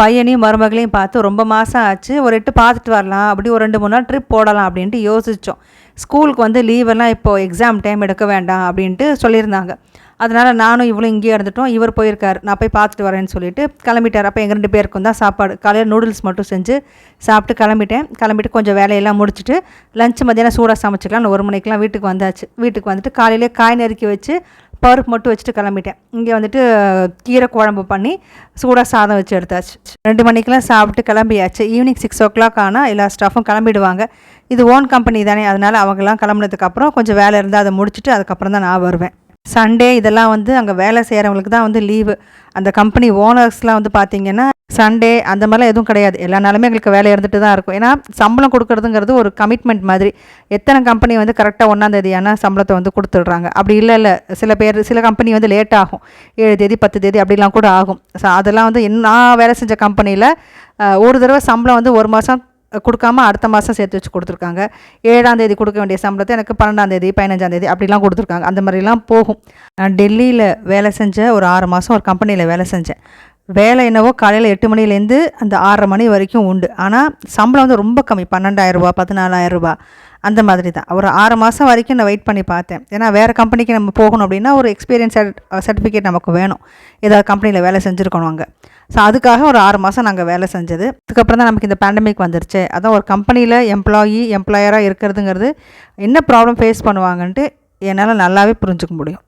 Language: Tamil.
பையனையும் மருமகளையும் பார்த்து ரொம்ப மாதம் ஆச்சு, ஒரு எட்டு பார்த்துட்டு வரலாம், அப்படி ஒரு 2 3 நாள் ட்ரிப் போடலாம் அப்படின்ட்டு யோசித்தோம். ஸ்கூலுக்கு வந்து லீவெல்லாம் இப்போது எக்ஸாம் டைம் எடுக்க வேண்டாம் அப்படின்ட்டு சொல்லியிருந்தாங்க. அதனால் நானும் இவளும் இங்கேயே இருந்துட்டோம். இவர் போயிருக்கார், நான் போய் பார்த்துட்டு வரேன்னு சொல்லிட்டு கிளம்பிட்டார். அப்போ எங்கள் 2 பேருக்கும் தான் சாப்பாடு. காலையில் நூடுல்ஸ் மட்டும் செஞ்சு சாப்பிட்டு கிளம்பிட்டு கொஞ்சம் வேலையெல்லாம் முடிச்சுட்டு லஞ்ச் மத்தியானம் சூடாக சமைச்சிக்கலாம்னு 1 மணிக்கெலாம் வீட்டுக்கு வந்தாச்சு. வீட்டுக்கு வந்துட்டு காலையிலே காய் நறுக்கி வச்சு பருப்பு மட்டும் வச்சுட்டு கிளம்பிட்டேன். இங்கே வந்துட்டு கீரை குழம்பு பண்ணி சூடாக சாதம் வச்சு எடுத்தாச்சு. 2 மணிக்கெலாம் சாப்பிட்டு கிளம்பியாச்சு. ஈவினிங் 6 o'clock ஆனால் எல்லா ஸ்டாஃபும் கிளம்பிடுவாங்க. இது ஓன் கம்பெனி தானே, அதனால் அவங்கெல்லாம் கிளம்புனதுக்கப்புறம் கொஞ்சம் வேலை இருந்தால் அதை முடிச்சுட்டு அதுக்கப்புறம் தான் நான் வருவேன். சண்டே இதெல்லாம் வந்து அங்கே வேலை செய்கிறவங்களுக்கு தான் வந்து லீவு. அந்த கம்பெனி ஓனர்ஸ்லாம் வந்து பார்த்திங்கன்னா சண்டே அந்த மாதிரிலாம் எதுவும் கிடையாது. எல்லா நாளுமே எங்களுக்கு வேலை இருந்துட்டு தான் இருக்கும். ஏன்னா சம்பளம் கொடுக்குறதுங்கிறது ஒரு கமிட்மெண்ட் மாதிரி. எத்தனை கம்பெனி வந்து கரெக்டாக 1ஆம் தேதி ஆனால் சம்பளத்தை வந்து கொடுத்துட்றாங்க. அப்படி இல்லை சில கம்பெனி வந்து லேட் ஆகும், 7 தேதி 10 தேதி அப்படிலாம் கூட ஆகும். ஸோ அதெல்லாம் வந்து நான் வேலை செஞ்ச கம்பெனியில் ஒரு தடவை சம்பளம் வந்து 1 மாதம் கொடுக்காம அடுத்த மாதம் சேர்த்து வச்சு கொடுத்துருக்காங்க. 7ஆம் தேதி கொடுக்க வேண்டிய சம்பளத்தை எனக்கு 12ஆம் தேதி 15ஆம் தேதி அப்படிலாம் கொடுத்துருக்காங்க. அந்த மாதிரிலாம் போகும். நான் டெல்லியில் வேலை செஞ்சேன், ஒரு 6 மாதம் ஒரு கம்பெனியில் வேலை செஞ்சேன். வேலை என்னவோ காலையில் 8 மணிலேருந்து அந்த 6:30 மணி வரைக்கும் உண்டு. ஆனால் சம்பளம் வந்து ரொம்ப கம்மி, 12,000 14,000 அந்த மாதிரி தான். ஒரு 6 மாதம் வரைக்கும் நான் வெயிட் பண்ணி பார்த்தேன். ஏன்னா வேறு கம்பெனிக்கு நம்ம போகணும் அப்படின்னா ஒரு எக்ஸ்பீரியன்ஸ் சர்டிஃபிகேட் நமக்கு வேணும். ஏதாவது கம்பெனியில் வேலை செஞ்சுருக்கணும் அங்கே. ஸோ அதுக்காக ஒரு 6 மாதம் நாங்கள் வேலை செஞ்சது. அதுக்கப்புறம் தான் நமக்கு இந்த பேண்டமிக் வந்துருச்சு. அதான் ஒரு கம்பெனியில் எம்ப்ளாயராக இருக்கிறதுங்கிறது என்ன ப்ராப்ளம் ஃபேஸ் பண்ணுவாங்கன்ட்டு என்னால் நல்லாவே புரிஞ்சுக்க முடியும்.